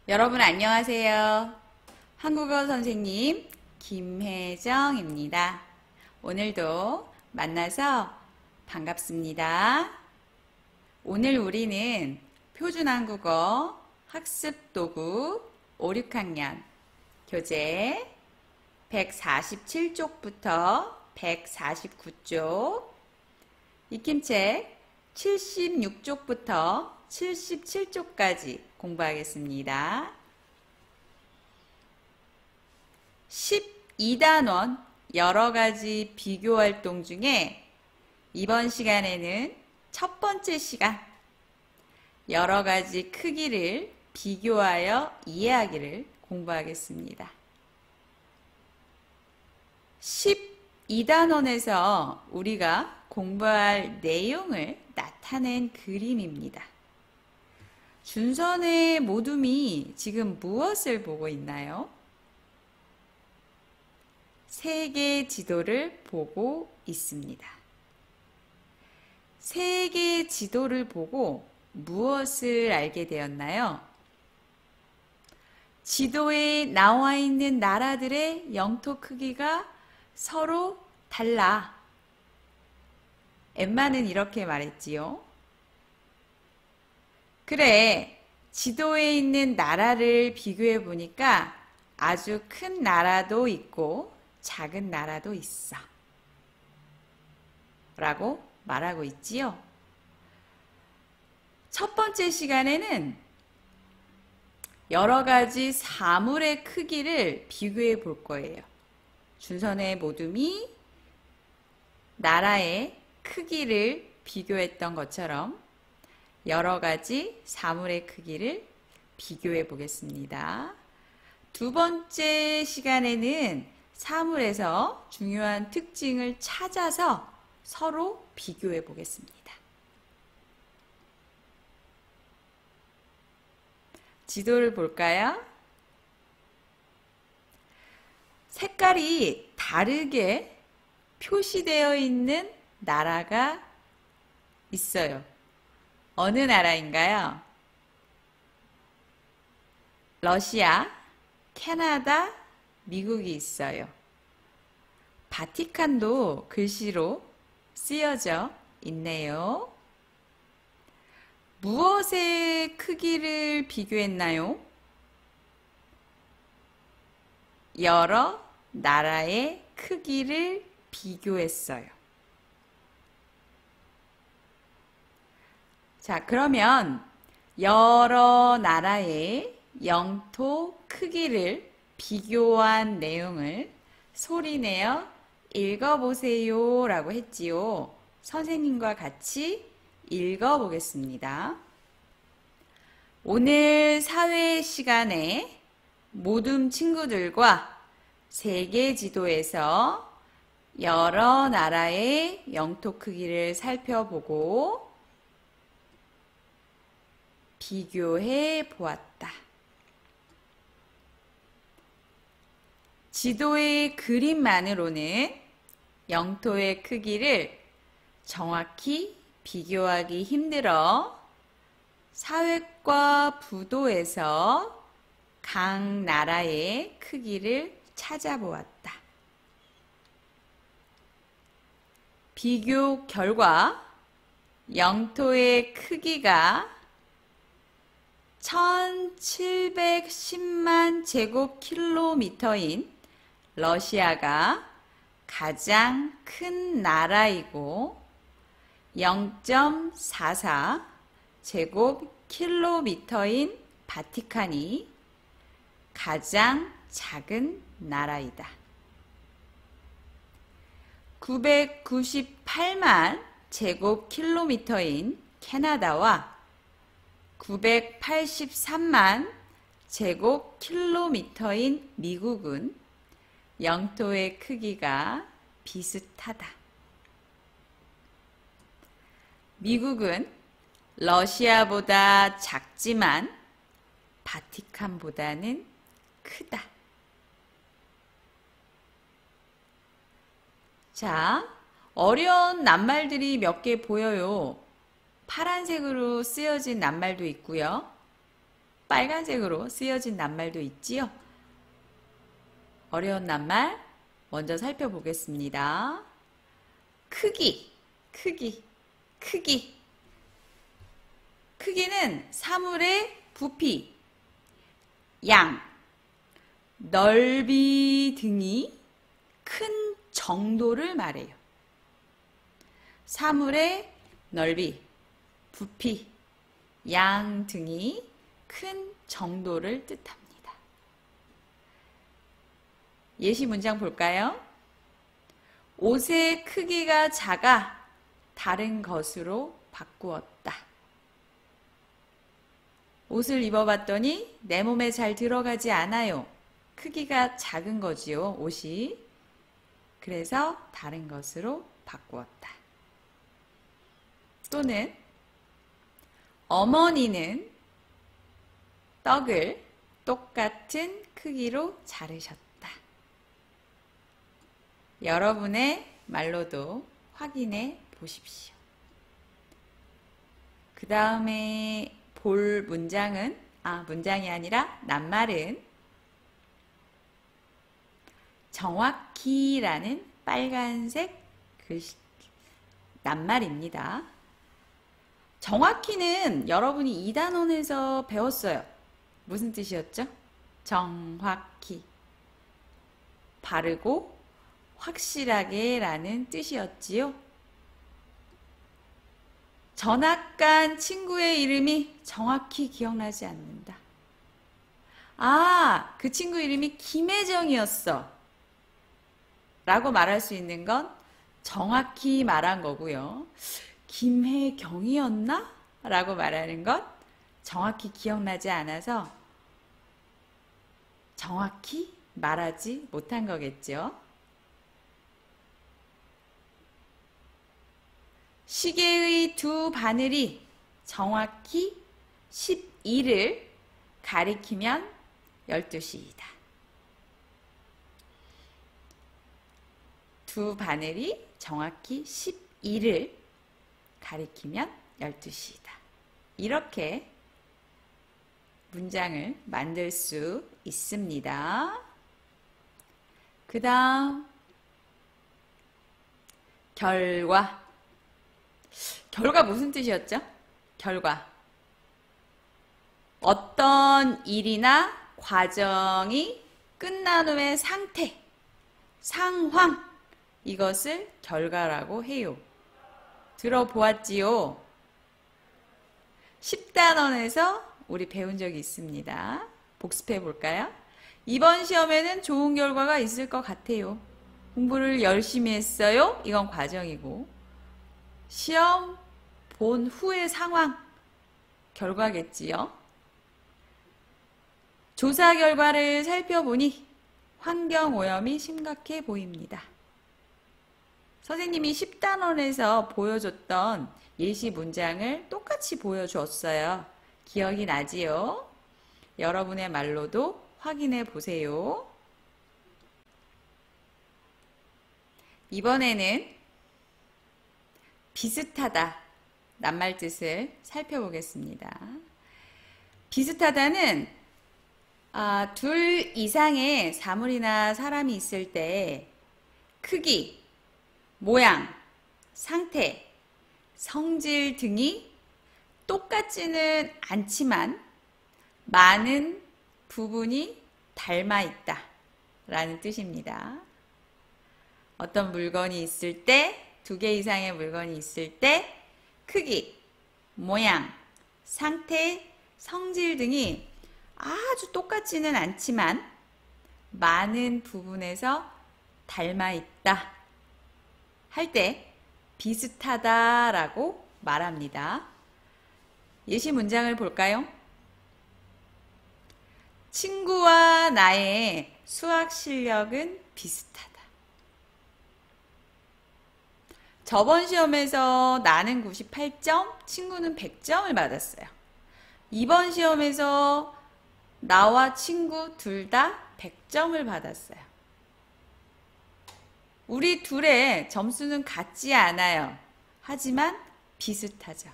여러분 안녕하세요. 한국어 선생님 김혜정입니다. 오늘도 만나서 반갑습니다. 오늘 우리는 표준한국어 학습도구 5, 6학년 교재 147쪽부터 149쪽 익힘책 76쪽부터 77쪽까지 공부하겠습니다. 12단원 여러가지 비교활동 중에 이번 시간에는 첫 번째 시간 여러가지 크기를 비교하여 이해하기를 공부하겠습니다. 12단원에서 우리가 공부할 내용을 나타낸 그림입니다. 준선의 모둠이 지금 무엇을 보고 있나요? 세계 지도를 보고 있습니다. 세계 지도를 보고 무엇을 알게 되었나요? 지도에 나와 있는 나라들의 영토 크기가 서로 달라. 엠마는 이렇게 말했지요. 그래, 지도에 있는 나라를 비교해 보니까 아주 큰 나라도 있고 작은 나라도 있어. 라고 말하고 있지요. 첫 번째 시간에는 여러 가지 사물의 크기를 비교해 볼 거예요. 준선의 모둠이 나라의 크기를 비교했던 것처럼 여러 가지 사물의 크기를 비교해 보겠습니다. 두 번째 시간에는 사물에서 중요한 특징을 찾아서 서로 비교해 보겠습니다. 지도를 볼까요? 색깔이 다르게 표시되어 있는 나라가 있어요. 어느 나라인가요? 러시아, 캐나다, 미국이 있어요. 바티칸도 글씨로 쓰여져 있네요. 무엇의 크기를 비교했나요? 여러 나라의 크기를 비교했어요. 자, 그러면 여러 나라의 영토 크기를 비교한 내용을 소리내어 읽어보세요 라고 했지요. 선생님과 같이 읽어보겠습니다. 오늘 사회 시간에 모둠 친구들과 세계 지도에서 여러 나라의 영토 크기를 살펴보고 비교해 보았다. 지도의 그림만으로는 영토의 크기를 정확히 비교하기 힘들어 사회과 부도에서 각 나라의 크기를 찾아보았다. 비교 결과 영토의 크기가 1710만 제곱킬로미터인 러시아가 가장 큰 나라이고 0.44 제곱킬로미터인 바티칸이 가장 작은 나라이다. 998만 제곱킬로미터인 캐나다와 983만 제곱킬로미터인 미국은 영토의 크기가 비슷하다. 미국은 러시아보다 작지만 바티칸보다는 크다. 자, 어려운 낱말들이 몇 개 보여요. 파란색으로 쓰여진 낱말도 있고요. 빨간색으로 쓰여진 낱말도 있지요. 어려운 낱말 먼저 살펴보겠습니다. 크기, 크기, 크기. 크기는 사물의 부피, 양, 넓이 등이 큰 정도를 말해요. 사물의 넓이, 부피, 양 등이 큰 정도를 뜻합니다. 예시 문장 볼까요? 옷의 크기가 작아 다른 것으로 바꾸었다. 옷을 입어봤더니 내 몸에 잘 들어가지 않아요. 크기가 작은 거지요, 옷이. 그래서 다른 것으로 바꾸었다. 또는 어머니는 떡을 똑같은 크기로 자르셨다. 여러분의 말로도 확인해 보십시오. 그 다음에 볼 문장은, 문장이 아니라 낱말은 정확히라는 빨간색 글씨, 낱말입니다. 정확히는 여러분이 2단원에서 배웠어요. 무슨 뜻이었죠? 정확히. 바르고 확실하게 라는 뜻이었지요. 전학 간 친구의 이름이 정확히 기억나지 않는다. 그 친구 이름이 김혜정이었어. 라고 말할 수 있는 건 정확히 말한 거고요. 김혜경이었나? 라고 말하는 건 정확히 기억나지 않아서 정확히 말하지 못한 거겠죠. 시계의 두 바늘이 정확히 12를 가리키면 12시이다. 두 바늘이 정확히 12를 가리키면 12시이다. 이렇게 문장을 만들 수 있습니다. 그 다음 결과. 결과 무슨 뜻이었죠? 결과. 어떤 일이나 과정이 끝난 후의 상태, 상황, 이것을 결과라고 해요. 들어보았지요? 10단원에서 우리 배운 적이 있습니다. 복습해 볼까요? 이번 시험에는 좋은 결과가 있을 것 같아요. 공부를 열심히 했어요. 이건 과정이고, 시험 본 후의 상황, 결과겠지요. 조사 결과를 살펴보니 환경오염이 심각해 보입니다. 선생님이 10단원에서 보여줬던 예시 문장을 똑같이 보여주었어요. 기억이 나지요? 여러분의 말로도 확인해 보세요. 이번에는 비슷하다 낱말 뜻을 살펴보겠습니다. 비슷하다는 둘 이상의 사물이나 사람이 있을 때 크기, 모양, 상태, 성질 등이 똑같지는 않지만 많은 부분이 닮아 있다 라는 뜻입니다. 어떤 물건이 있을 때, 2개 이상의 물건이 있을 때 크기, 모양, 상태, 성질 등이 아주 똑같지는 않지만 많은 부분에서 닮아 있다 할 때 비슷하다라고 말합니다. 예시 문장을 볼까요? 친구와 나의 수학 실력은 비슷하다. 저번 시험에서 나는 98점, 친구는 100점을 받았어요. 이번 시험에서 나와 친구 둘 다 100점을 받았어요. 우리 둘의 점수는 같지 않아요. 하지만 비슷하죠.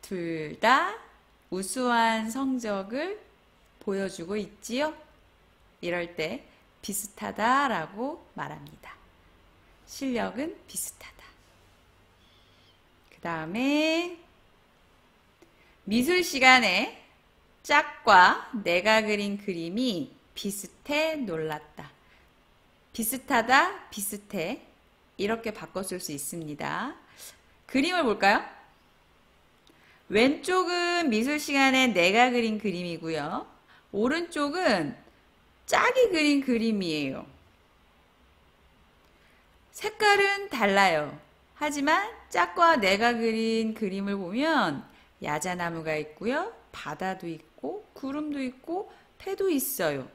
둘 다 우수한 성적을 보여주고 있지요? 이럴 때 비슷하다라고 말합니다. 실력은 비슷하다. 그 다음에 미술 시간에 짝과 내가 그린 그림이 비슷해 놀랐다. 비슷하다, 비슷해. 이렇게 바꿔 쓸 수 있습니다. 그림을 볼까요? 왼쪽은 미술 시간에 내가 그린 그림이고요. 오른쪽은 짝이 그린 그림이에요. 색깔은 달라요. 하지만 짝과 내가 그린 그림을 보면 야자나무가 있고요. 바다도 있고 구름도 있고 태도 있어요.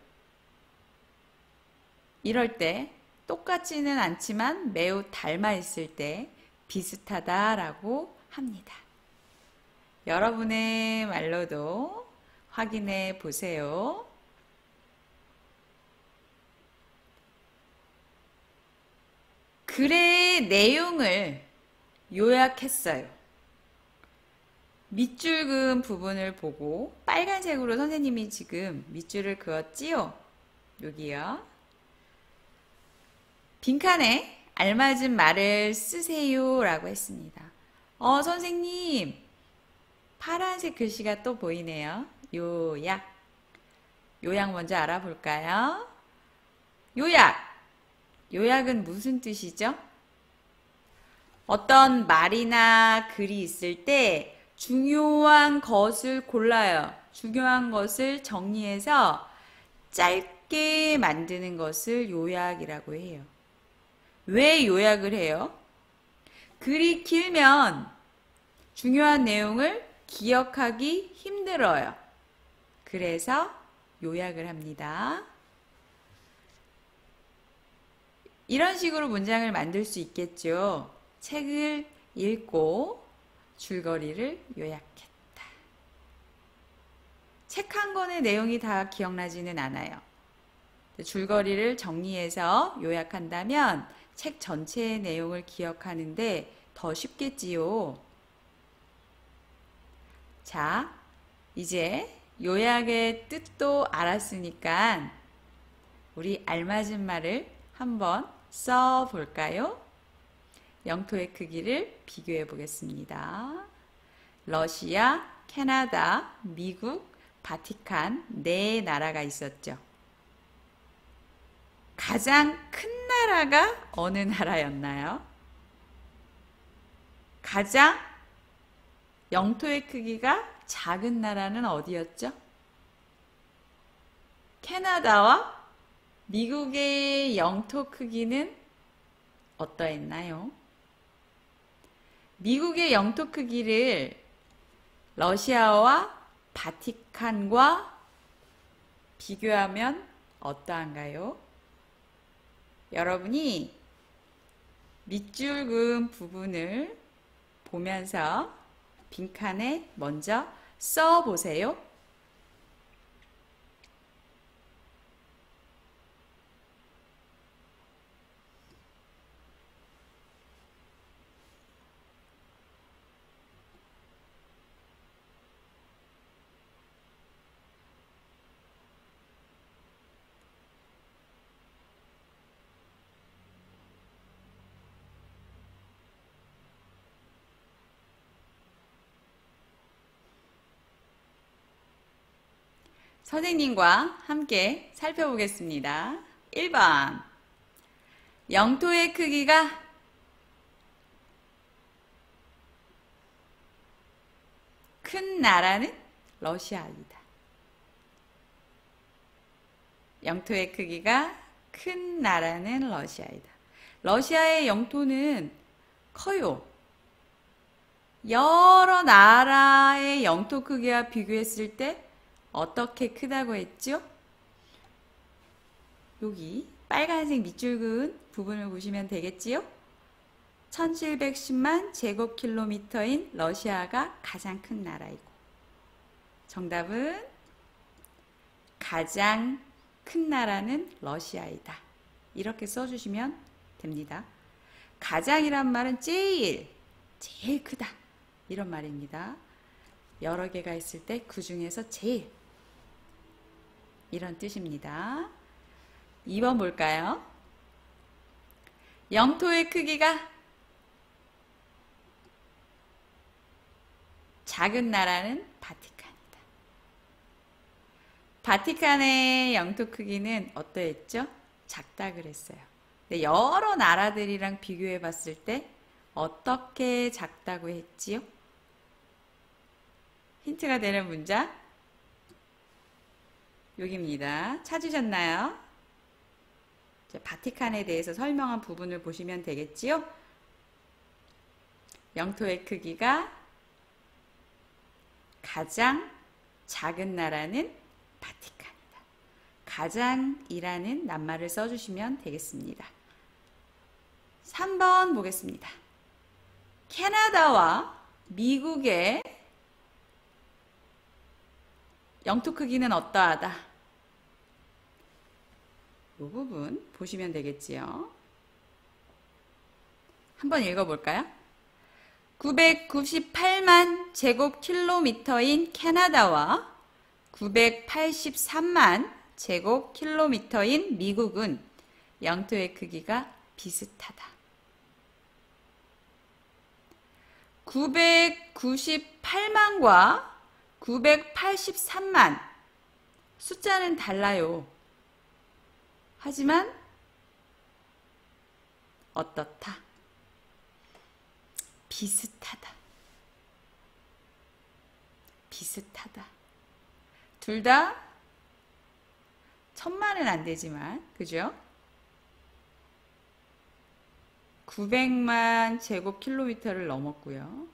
이럴 때 똑같지는 않지만 매우 닮아 있을 때 비슷하다라고 합니다. 여러분의 말로도 확인해 보세요. 글의 내용을 요약했어요. 밑줄 그은 부분을 보고 빨간색으로 선생님이 지금 밑줄을 그었지요? 여기요. 빈칸에 알맞은 말을 쓰세요 라고 했습니다. 선생님, 파란색 글씨가 또 보이네요. 요약. 요약 먼저 알아볼까요? 요약. 요약은 무슨 뜻이죠? 어떤 말이나 글이 있을 때 중요한 것을 골라요. 중요한 것을 정리해서 짧게 만드는 것을 요약이라고 해요. 왜 요약을 해요? 글이 길면 중요한 내용을 기억하기 힘들어요. 그래서 요약을 합니다. 이런 식으로 문장을 만들 수 있겠죠. 책을 읽고 줄거리를 요약했다. 책 한 권의 내용이 다 기억나지는 않아요. 줄거리를 정리해서 요약한다면 책 전체의 내용을 기억하는데 더 쉽겠지요. 자, 이제 요약의 뜻도 알았으니까 우리 알맞은 말을 한번 써 볼까요? 영토의 크기를 비교해 보겠습니다. 러시아, 캐나다, 미국, 바티칸 네 나라가 있었죠. 가장 큰 나라가 어느 나라였나요? 가장 영토의 크기가 작은 나라는 어디였죠? 캐나다와 미국의 영토 크기는 어떠했나요? 미국의 영토 크기를 러시아와 바티칸과 비교하면 어떠한가요? 여러분이 밑줄 그은 부분을 보면서 빈칸에 먼저 써 보세요. 선생님과 함께 살펴보겠습니다. 1번. 영토의 크기가 큰 나라는 러시아이다. 영토의 크기가 큰 나라는 러시아이다. 러시아의 영토는 커요. 여러 나라의 영토 크기와 비교했을 때 어떻게 크다고 했죠? 여기 빨간색 밑줄 그은 부분을 보시면 되겠지요? 1710만 제곱킬로미터인 러시아가 가장 큰 나라이고 정답은 가장 큰 나라는 러시아이다. 이렇게 써주시면 됩니다. 가장이란 말은 제일 크다 이런 말입니다. 여러 개가 있을 때 그 중에서 제일, 이런 뜻입니다. 2번 볼까요? 영토의 크기가 작은 나라는 바티칸이다. 바티칸의 영토 크기는 어떠했죠? 작다 그랬어요. 근데 여러 나라들이랑 비교해 봤을 때 어떻게 작다고 했지요? 힌트가 되는 문장 여기입니다. 찾으셨나요? 바티칸에 대해서 설명한 부분을 보시면 되겠지요? 영토의 크기가 가장 작은 나라는 바티칸이다. 가장이라는 낱말을 써주시면 되겠습니다. 3번 보겠습니다. 캐나다와 미국의 영토 크기는 어떠하다? 이 부분 보시면 되겠지요. 한번 읽어볼까요? 998만 제곱킬로미터인 캐나다와 983만 제곱킬로미터인 미국은 영토의 크기가 비슷하다. 998만과 983만 숫자는 달라요. 하지만 어떻다? 비슷하다. 비슷하다. 둘 다 천만은 안 되지만, 그죠? 900만 제곱킬로미터를 넘었고요.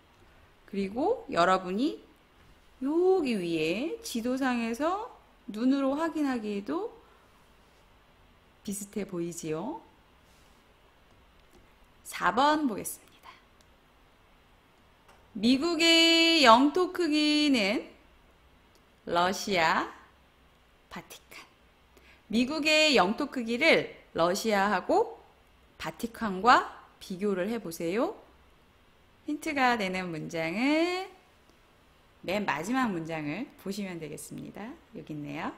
그리고 여러분이 여기 위에 지도상에서 눈으로 확인하기에도 비슷해 보이지요? 4번 보겠습니다. 미국의 영토 크기는 러시아, 바티칸. 미국의 영토 크기를 러시아하고 바티칸과 비교를 해보세요. 힌트가 되는 문장을 맨 마지막 문장을 보시면 되겠습니다. 여기 있네요.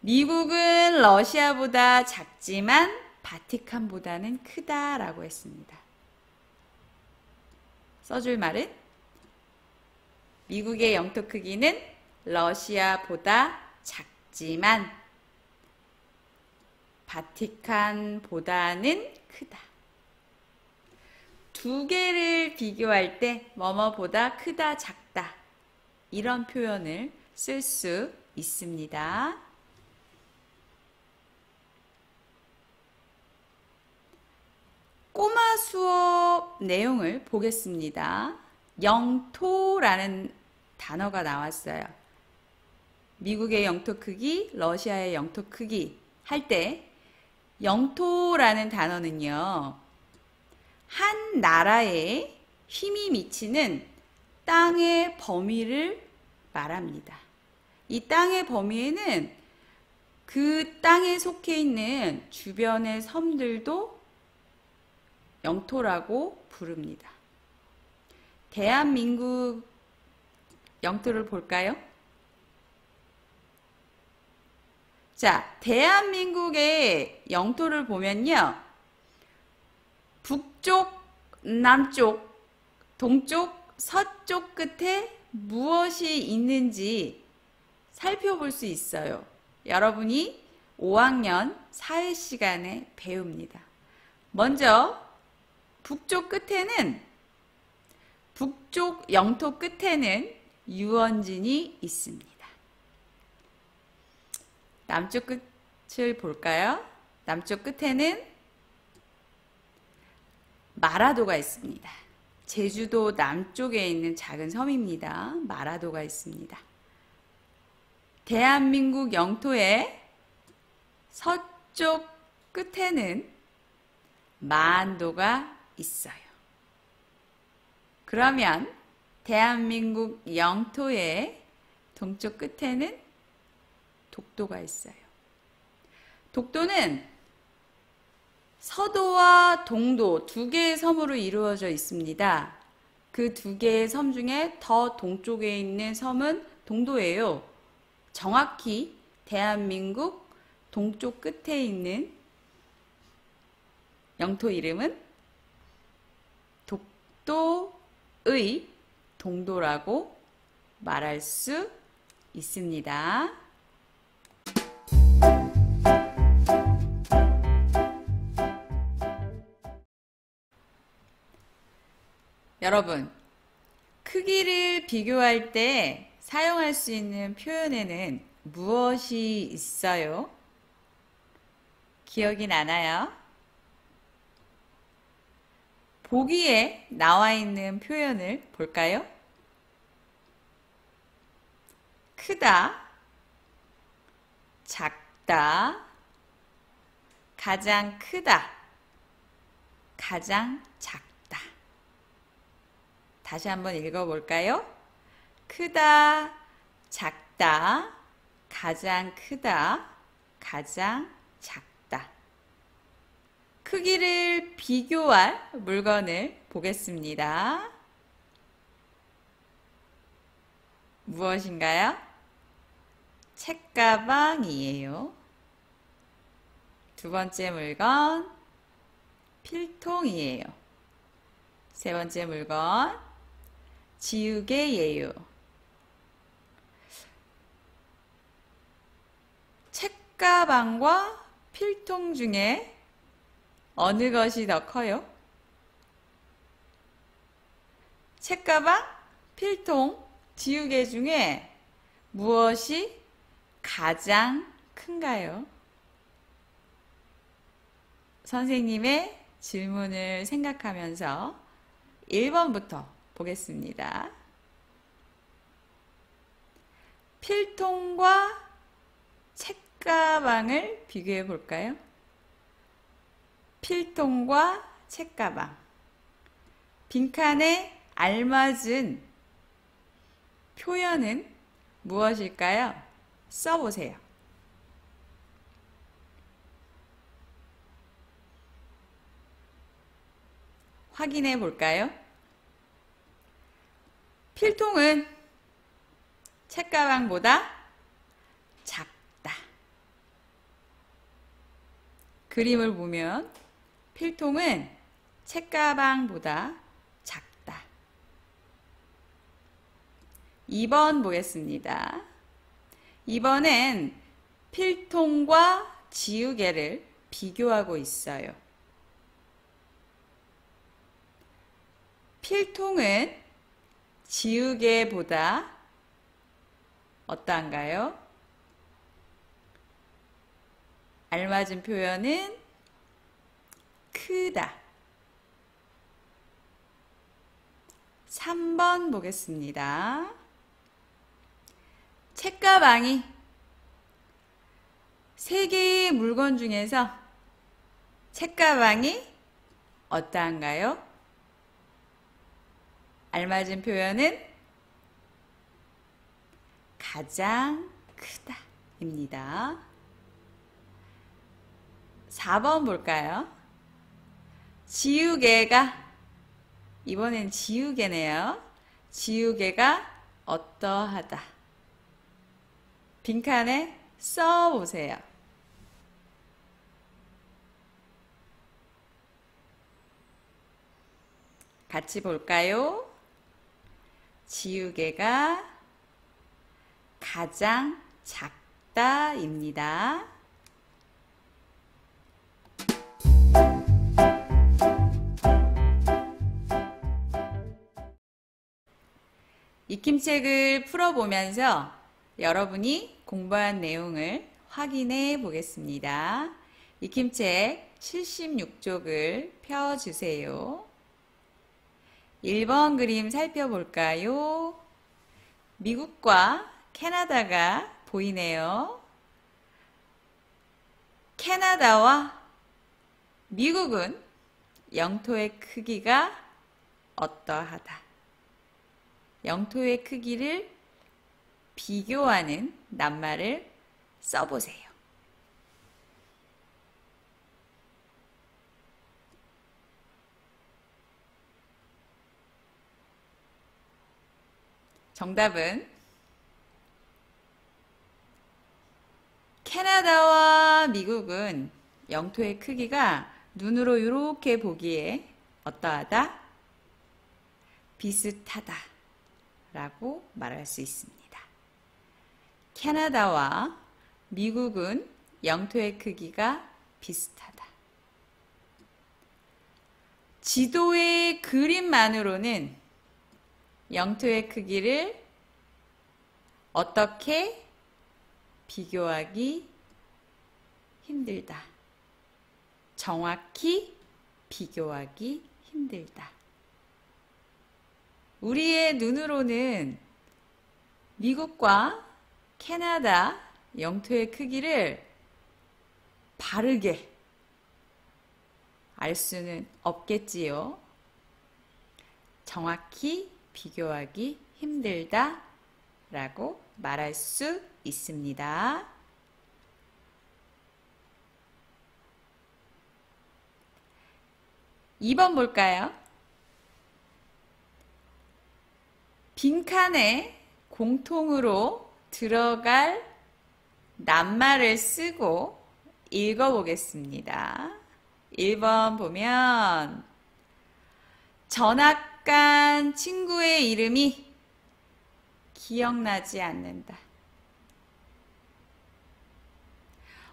미국은 러시아보다 작지만 바티칸보다는 크다라고 했습니다. 써줄 말은 미국의 영토 크기는 러시아보다 작지만 바티칸보다는 크다. 두 개를 비교할 때 뭐뭐보다 크다, 작다 이런 표현을 쓸 수 있습니다. 꼬마 수업 내용을 보겠습니다. 영토라는 단어가 나왔어요. 미국의 영토 크기, 러시아의 영토 크기 할 때 영토라는 단어는요, 한 나라에 힘이 미치는 땅의 범위를 말합니다. 이 땅의 범위에는 그 땅에 속해 있는 주변의 섬들도 영토라고 부릅니다. 대한민국 영토를 볼까요? 자, 대한민국의 영토를 보면요. 북쪽, 남쪽, 동쪽, 서쪽 끝에 무엇이 있는지 살펴볼 수 있어요. 여러분이 5학년 사회 시간에 배웁니다. 먼저 북쪽 영토 끝에는 유원진이 있습니다. 남쪽 끝을 볼까요? 남쪽 끝에는 마라도가 있습니다. 제주도 남쪽에 있는 작은 섬입니다. 마라도가 있습니다. 대한민국 영토의 서쪽 끝에는 마안도가 있어요. 그러면 대한민국 영토의 동쪽 끝에는 독도가 있어요. 독도는 서도와 동도 두 개의 섬으로 이루어져 있습니다. 그 두 개의 섬 중에 더 동쪽에 있는 섬은 동도예요. 정확히 대한민국 동쪽 끝에 있는 영토 이름은 독도의 동도라고 말할 수 있습니다. 여러분, 크기를 비교할 때 사용할 수 있는 표현에는 무엇이 있어요? 기억이 나나요? 보기에 나와 있는 표현을 볼까요? 크다, 작다, 가장 크다, 가장 작다. 다시 한번 읽어볼까요? 크다, 작다, 가장 크다, 가장 작다. 크기를 비교할 물건을 보겠습니다. 무엇인가요? 책가방이에요. 두 번째 물건, 필통이에요. 세 번째 물건, 지우개예요. 책가방과 필통 중에 어느 것이 더 커요? 책가방, 필통, 지우개 중에 무엇이 가장 큰가요? 선생님의 질문을 생각하면서 1번부터 보겠습니다. 필통과 책가방을 비교해 볼까요? 필통과 책가방. 빈칸에 알맞은 표현은 무엇일까요? 써보세요. 확인해 볼까요? 필통은 책가방보다 작다. 그림을 보면 필통은 책가방보다 작다. 2번 보겠습니다. 2번엔 필통과 지우개를 비교하고 있어요. 필통은 지우개보다 어떠한가요? 알맞은 표현은 크다. 3번 보겠습니다. 책가방이 세 개의 물건 중에서 책가방이 어떠한가요? 알맞은 표현은 가장 크다 입니다. 4번 볼까요? 지우개가, 이번엔 지우개네요. 지우개가 어떠하다. 빈칸에 써보세요. 같이 볼까요? 지우개가 가장 작다입니다. 익힘책을 풀어보면서 여러분이 공부한 내용을 확인해 보겠습니다. 익힘책 76쪽을 펴주세요. 1번 그림 살펴볼까요? 미국과 캐나다가 보이네요. 캐나다와 미국은 영토의 크기가 어떠하다. 영토의 크기를 비교하는 낱말을 써보세요. 정답은 캐나다와 미국은 영토의 크기가 눈으로 이렇게 보기에 어떠하다? 비슷하다 라고 말할 수 있습니다. 캐나다와 미국은 영토의 크기가 비슷하다. 지도의 그림만으로는 영토의 크기를 어떻게 비교하기 힘들다. 정확히 비교하기 힘들다. 우리의 눈으로는 미국과 캐나다 영토의 크기를 바르게 알 수는 없겠지요. 정확히 비교하기 힘들다 라고 말할 수 있습니다. 2번 볼까요? 빈칸에 공통으로 들어갈 낱말을 쓰고 읽어보겠습니다. 1번 보면 전학 간 친구의 이름이 기억나지 않는다.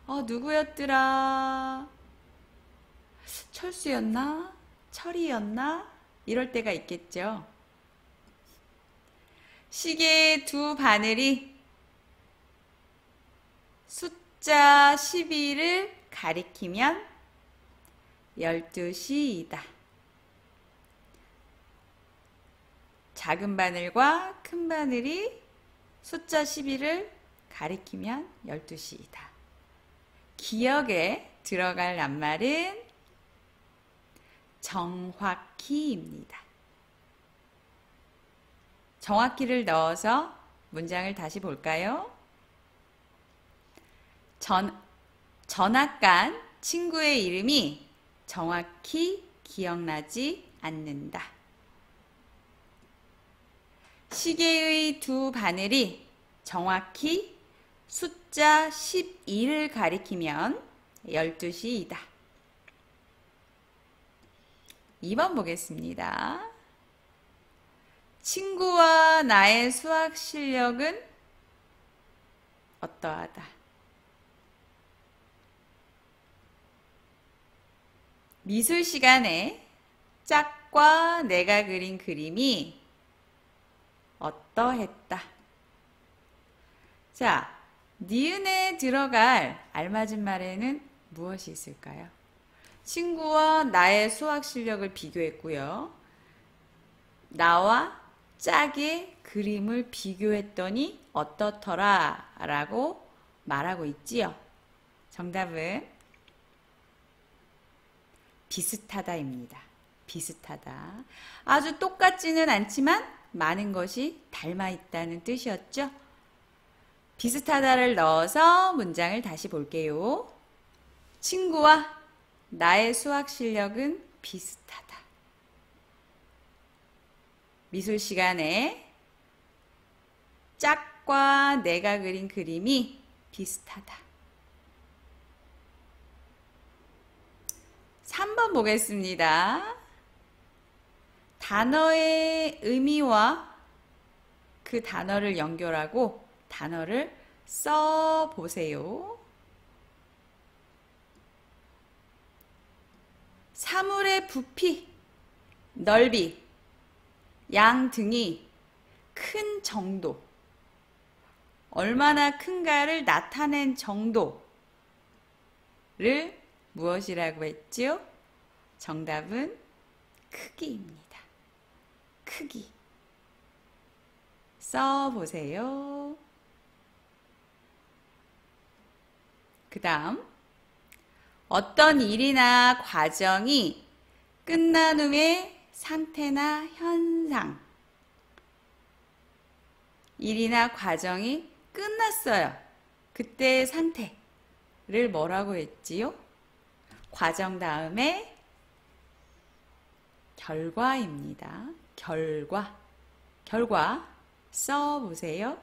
누구였더라? 철수였나? 철이였나? 이럴 때가 있겠죠. 시계의 두 바늘이 숫자 12를 가리키면 12시이다. 작은 바늘과 큰 바늘이 숫자 12를 가리키면 12시이다. 기억에 들어갈 낱말은 정확히입니다. 정확히를 넣어서 문장을 다시 볼까요? 전학 간 친구의 이름이 정확히 기억나지 않는다. 시계의 두 바늘이 정확히 숫자 12를 가리키면 12시이다. 2번 보겠습니다. 친구와 나의 수학 실력은 어떠하다. 미술 시간에 짝과 내가 그린 그림이 어떠했다. 자, 니은에 들어갈 알맞은 말에는 무엇이 있을까요? 친구와 나의 수학 실력을 비교했고요. 나와 짝의 그림을 비교했더니 어떻더라 라고 말하고 있지요. 정답은 비슷하다입니다. 비슷하다. 아주 똑같지는 않지만 많은 것이 닮아 있다는 뜻이었죠. 비슷하다를 넣어서 문장을 다시 볼게요. 친구와 나의 수학 실력은 비슷하다. 미술 시간에 짝과 내가 그린 그림이 비슷하다. 3번 보겠습니다. 단어의 의미와 그 단어를 연결하고 단어를 써 보세요. 사물의 부피, 넓이, 양 등이 큰 정도, 얼마나 큰가를 나타낸 정도를 무엇이라고 했죠? 정답은 크기입니다. 크기. 써보세요. 그 다음 어떤 일이나 과정이 끝난 후의 상태나 현상. 일이나 과정이 끝났어요. 그때의 상태를 뭐라고 했지요? 과정 다음에 결과입니다. 결과 써보세요.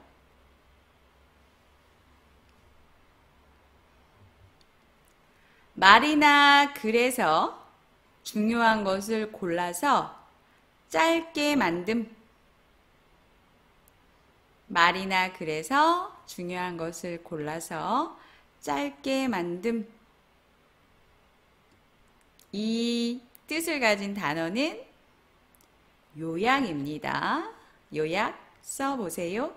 말이나 글에서 중요한 것을 골라서 짧게 만듦. 말이나 글에서 중요한 것을 골라서 짧게 만듦. 이 뜻을 가진 단어는 요약입니다. 요약 써보세요.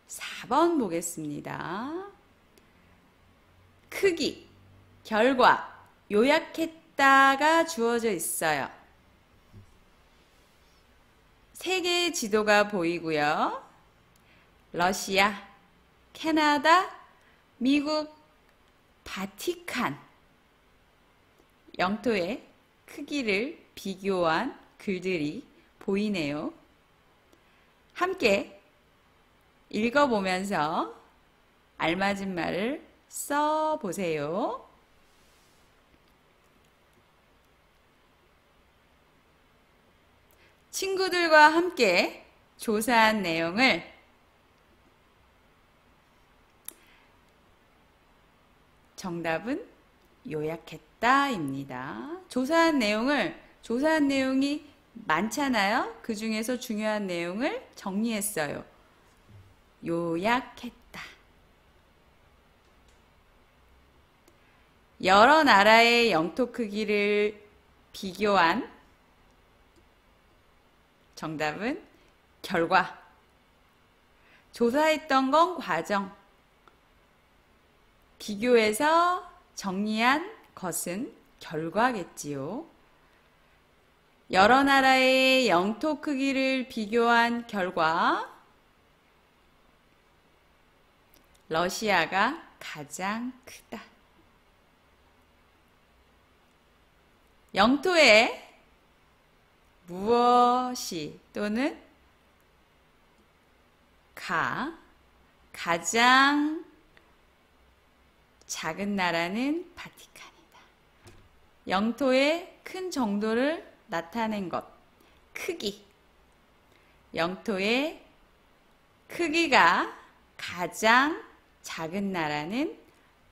4번 보겠습니다. 크기, 결과, 요약했다가 주어져 있어요. 세계의 지도가 보이고요. 러시아, 캐나다, 미국, 바티칸. 영토의 크기를 비교한 글들이 보이네요. 함께 읽어보면서 알맞은 말을 써보세요. 친구들과 함께 조사한 내용을 정답은 요약했다입니다. 조사한 내용이 많잖아요. 그 중에서 중요한 내용을 정리했어요. 요약했다. 여러 나라의 영토 크기를 비교한 정답은 결과. 조사했던 건 과정. 비교해서 정리한 것은 결과겠지요. 여러 나라의 영토 크기를 비교한 결과 러시아가 가장 크다. 영토에 무엇이 또는 가장 작은 나라는 바티칸이다. 영토의 큰 정도를 나타낸 것, 크기. 영토의 크기가 가장 작은 나라는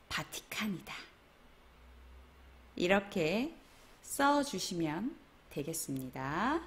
바티칸이다. 이렇게 써주시면 되겠습니다.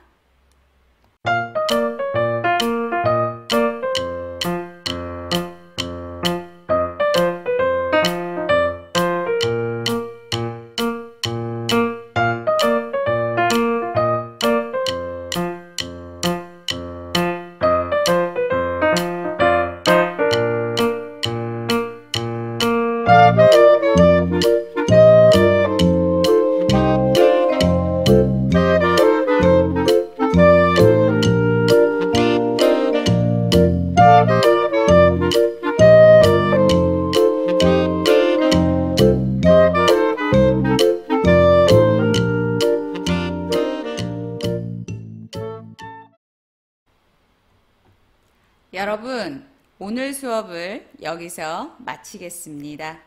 여러분, 오늘 수업을 여기서 마치겠습니다.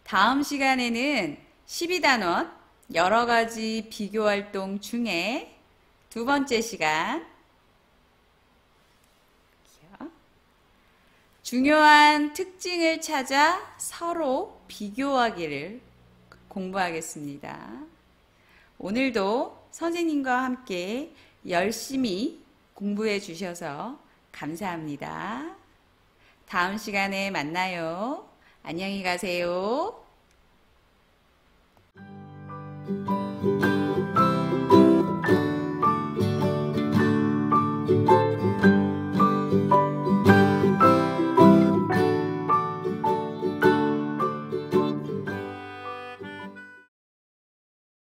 다음 시간에는 12단원 여러가지 비교활동 중에 두 번째 시간 중요한 특징을 찾아 서로 비교하기를 공부하겠습니다. 오늘도 선생님과 함께 열심히 공부해 주셔서 감사합니다. 다음 시간에 만나요. 안녕히 가세요.